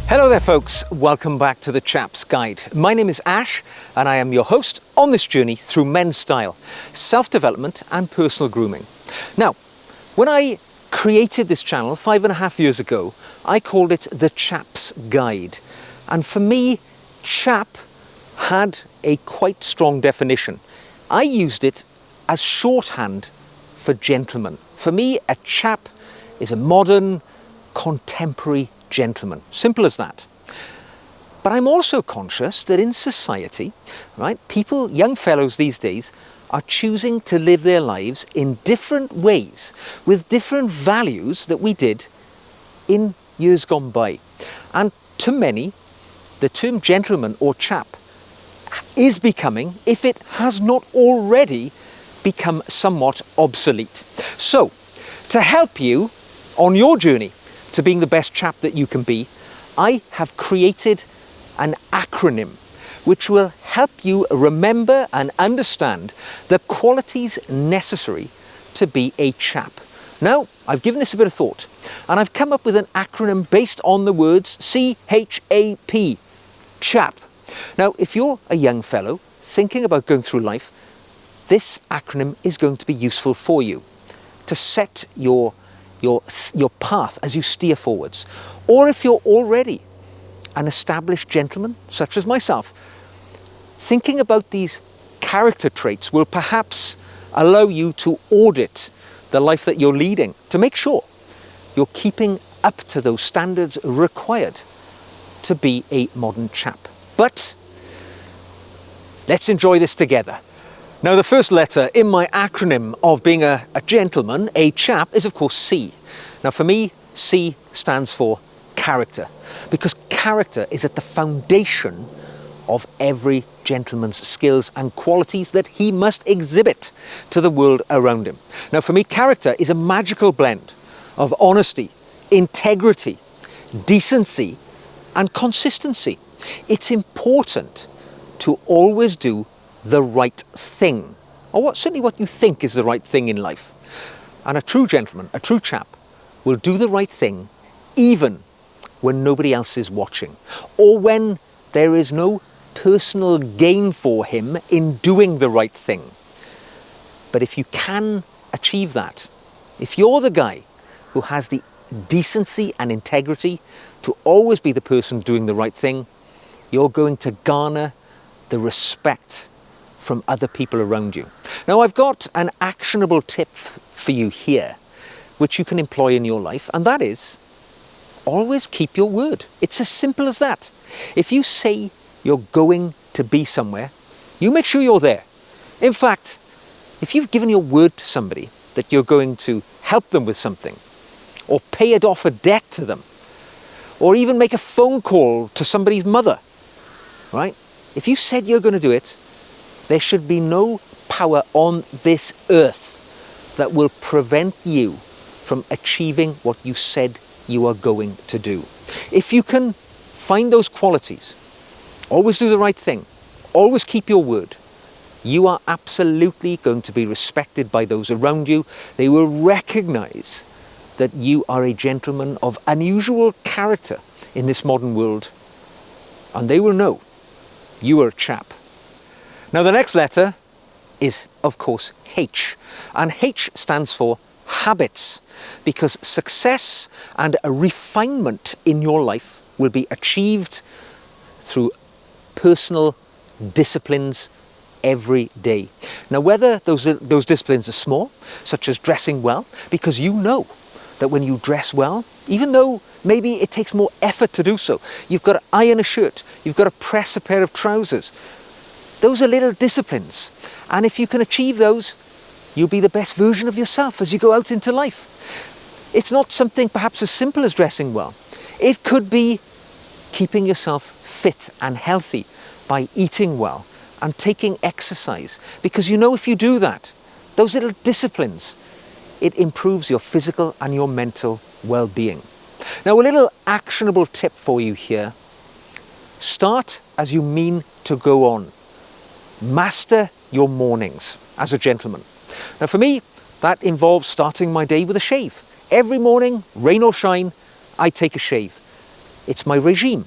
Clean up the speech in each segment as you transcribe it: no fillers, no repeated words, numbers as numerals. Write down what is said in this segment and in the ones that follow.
Hello there folks, welcome back to the CHAP's Guide. My name is Ash and I am your host on this journey through men's style, self-development and personal grooming. Now, when I created this channel 5.5 years ago, I called it the CHAP's Guide. And for me, chap had a quite strong definition. I used it as shorthand for gentleman. For me, a chap is a modern, contemporary gentleman. Simple as that. But I'm also conscious that in society, right, people, young fellows these days, are choosing to live their lives in different ways, with different values that we did in years gone by. And to many, the term gentleman or chap is becoming, if it has not already become somewhat obsolete. So, to help you on your journey to being the best chap that you can be, I have created an acronym which will help you remember and understand the qualities necessary to be a chap. Now, I've given this a bit of thought and I've come up with an acronym based on the words CHAP, chap. Now, if you're a young fellow thinking about going through life, this acronym is going to be useful for you to set your path as you steer forwards. Or if you're already an established gentleman, such as myself, thinking about these character traits will perhaps allow you to audit the life that you're leading to make sure you're keeping up to those standards required to be a modern chap. But let's enjoy this together. Now, the first letter in my acronym of being a gentleman, a chap, is of course C. Now for me, C stands for character, because character is at the foundation of every gentleman's skills and qualities that he must exhibit to the world around him. Now for me, character is a magical blend of honesty, integrity, decency, and consistency. It's important to always do the right thing, or certainly what you think is the right thing in life. And a true gentleman, a true chap, will do the right thing even when nobody else is watching, or when there is no personal gain for him in doing the right thing. But if you can achieve that, if you're the guy who has the decency and integrity to always be the person doing the right thing, you're going to garner the respect from other people around you. Now, I've got an actionable tip for you here, which you can employ in your life, and that is always keep your word. It's as simple as that. If you say you're going to be somewhere, you make sure you're there. In fact, if you've given your word to somebody that you're going to help them with something, or pay it off a debt to them, or even make a phone call to somebody's mother, right? If you said you're going to do it, there should be no power on this earth that will prevent you from achieving what you said you are going to do. If you can find those qualities, always do the right thing, always keep your word, you are absolutely going to be respected by those around you. They will recognize that you are a gentleman of unusual character in this modern world, and they will know you are a chap. Now the next letter is of course H, and H stands for habits, because success and a refinement in your life will be achieved through personal disciplines every day. Now whether those disciplines are small, such as dressing well, because you know that when you dress well, even though maybe it takes more effort to do so, you've got to iron a shirt, you've got to press a pair of trousers. Those are little disciplines, and if you can achieve those, you'll be the best version of yourself as you go out into life. It's not something perhaps as simple as dressing well. It could be keeping yourself fit and healthy by eating well and taking exercise, because you know if you do that, those little disciplines, it improves your physical and your mental well-being. Now, a little actionable tip for you here. Start as you mean to go on. Master your mornings as a gentleman. Now for me, that involves starting my day with a shave. Every morning, rain or shine, I take a shave. It's my regime.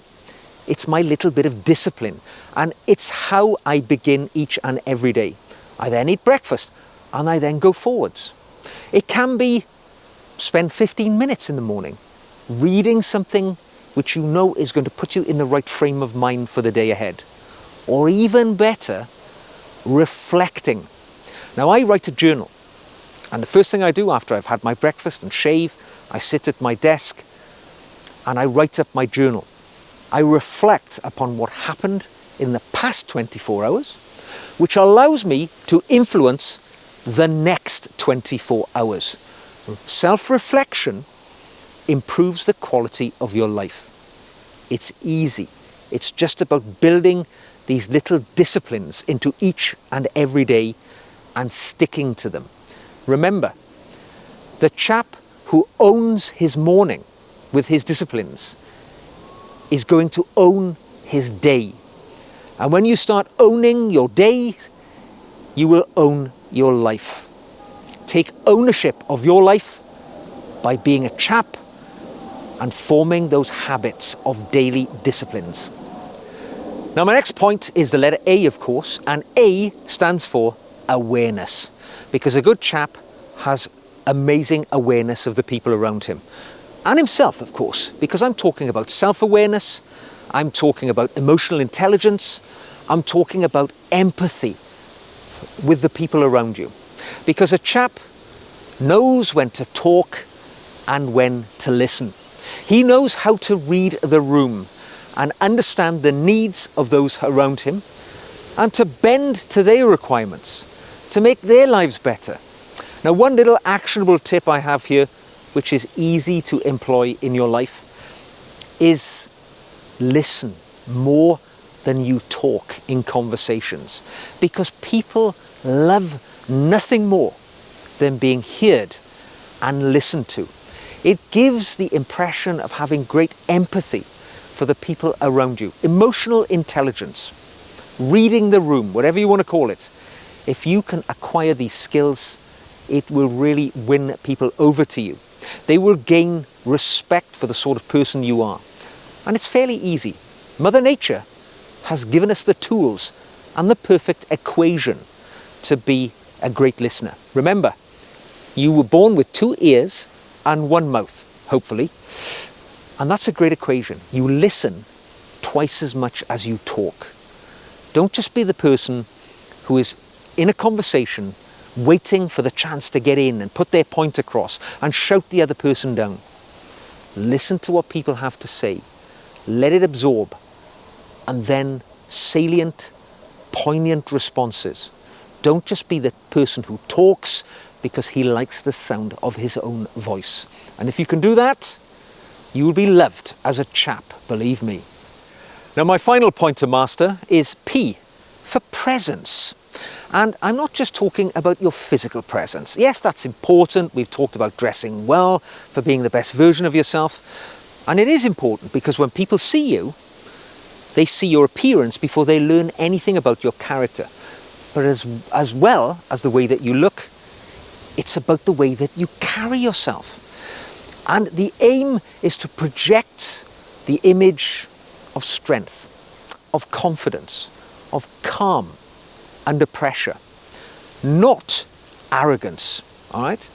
It's my little bit of discipline. And it's how I begin each and every day. I then eat breakfast and I then go forwards. It can be spend 15 minutes in the morning reading something which you know is going to put you in the right frame of mind for the day ahead. Or even better, reflecting. Now I write a journal. And the first thing I do after I've had my breakfast and shave, I sit at my desk and I write up my journal. I reflect upon what happened in the past 24 hours, which allows me to influence the next 24 hours. Self-reflection improves the quality of your life. It's easy. It's just about building these little disciplines into each and every day and sticking to them. Remember, the chap who owns his morning with his disciplines is going to own his day. And when you start owning your day, you will own your life. Take ownership of your life by being a chap and forming those habits of daily disciplines. Now my next point is the letter A, of course, and A stands for awareness, because a good chap has amazing awareness of the people around him. And himself, of course, because I'm talking about self-awareness, I'm talking about emotional intelligence, I'm talking about empathy with the people around you. Because a chap knows when to talk and when to listen. He knows how to read the room and understand the needs of those around him and to bend to their requirements, to make their lives better. Now, one little actionable tip I have here, which is easy to employ in your life, is listen more than you talk in conversations, because people love nothing more than being heard and listened to. It gives the impression of having great empathy for the people around you. Emotional intelligence, reading the room, whatever you want to call it. If you can acquire these skills, it will really win people over to you. They will gain respect for the sort of person you are. And it's fairly easy. Mother Nature has given us the tools and the perfect equation to be a great listener. Remember, you were born with 2 ears and 1 mouth, hopefully. And that's a great equation. You listen twice as much as you talk. Don't just be the person who is in a conversation waiting for the chance to get in and put their point across and shout the other person down. Listen to what people have to say. Let it absorb. And then salient, poignant responses. Don't just be the person who talks because he likes the sound of his own voice. And if you can do that, you will be loved as a chap, believe me. Now my final point to master is P, for presence. And I'm not just talking about your physical presence. Yes, that's important. We've talked about dressing well, for being the best version of yourself. And it is important because when people see you, they see your appearance before they learn anything about your character. But as well as the way that you look, it's about the way that you carry yourself. And the aim is to project the image of strength, of confidence, of calm under pressure, not arrogance, all right?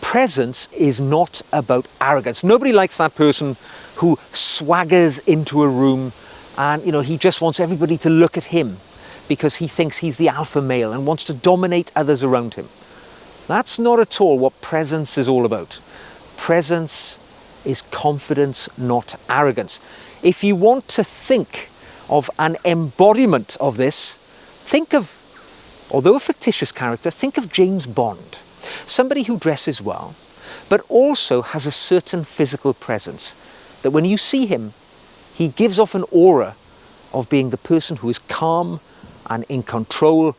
Presence is not about arrogance. Nobody likes that person who swaggers into a room and, he just wants everybody to look at him because he thinks he's the alpha male and wants to dominate others around him. That's not at all what presence is all about. Presence is confidence, not arrogance. If you want to think of an embodiment of this, think of, although a fictitious character, think of James Bond. Somebody who dresses well, but also has a certain physical presence. That when you see him, he gives off an aura of being the person who is calm and in control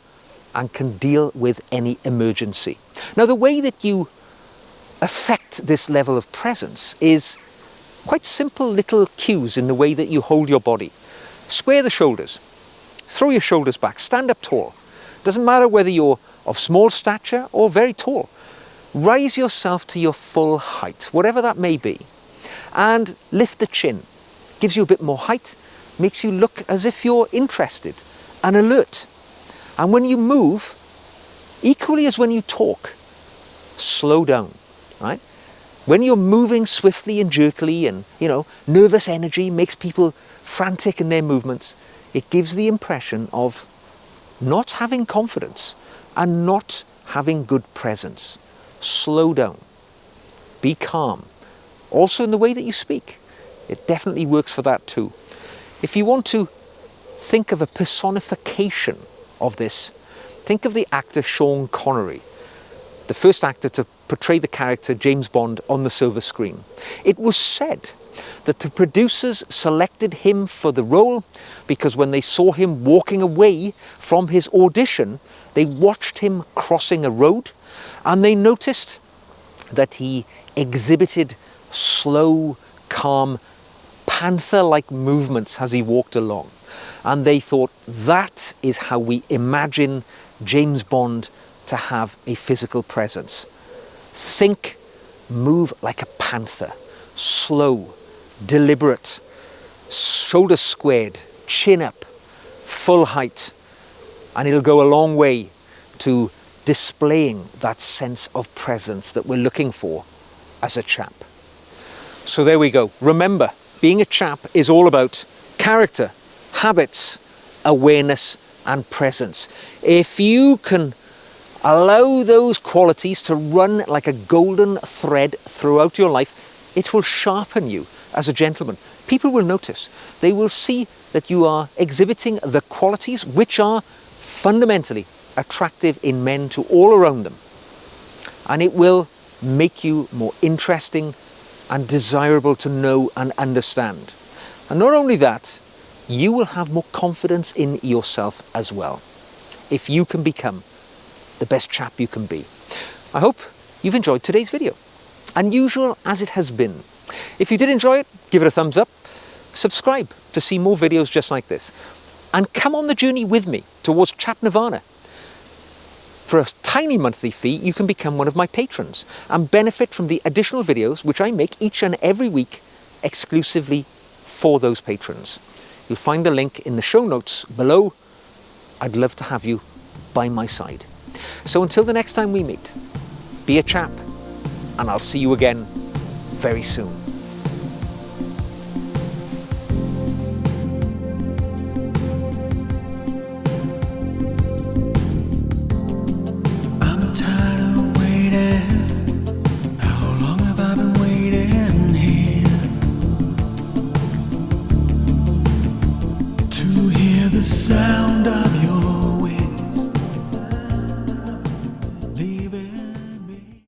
and can deal with any emergency. Now, the way that you affect this level of presence is quite simple little cues in the way that you hold your body. Square the shoulders, throw your shoulders back, stand up tall. Doesn't matter whether you're of small stature or very tall. Rise yourself to your full height, whatever that may be, and lift the chin. gives you a bit more height, makes you look as if you're interested and alert. And when you move, equally as when you talk, slow down, right? When you're moving swiftly and jerkily and, nervous energy makes people frantic in their movements, it gives the impression of not having confidence and not having good presence. Slow down. Be calm. Also in the way that you speak. It definitely works for that too. If you want to think of a personification of this, think of the actor Sean Connery, the first actor to portray the character James Bond on the silver screen. It was said that the producers selected him for the role because when they saw him walking away from his audition, they watched him crossing a road and they noticed that he exhibited slow, calm, panther-like movements as he walked along. And they thought, that is how we imagine James Bond to have a physical presence. Think, move like a panther, slow, deliberate, shoulders squared, chin up, full height, and it'll go a long way to displaying that sense of presence that we're looking for as a chap. So there we go. Remember, being a chap is all about character, habits, awareness, and presence. If you can allow those qualities to run like a golden thread throughout your life, it will sharpen you as a gentleman. People will notice. They will see that you are exhibiting the qualities which are fundamentally attractive in men to all around them. And it will make you more interesting and desirable to know and understand. And not only that, you will have more confidence in yourself as well, if you can become the best chap you can be. I hope you've enjoyed today's video, unusual as it has been. If you did enjoy it, give it a thumbs up, subscribe to see more videos just like this, and come on the journey with me towards Chap Nirvana. For a tiny monthly fee, you can become one of my patrons and benefit from the additional videos which I make each and every week exclusively for those patrons. You'll find the link in the show notes below. I'd love to have you by my side. So until the next time we meet, be a chap, and I'll see you again very soon.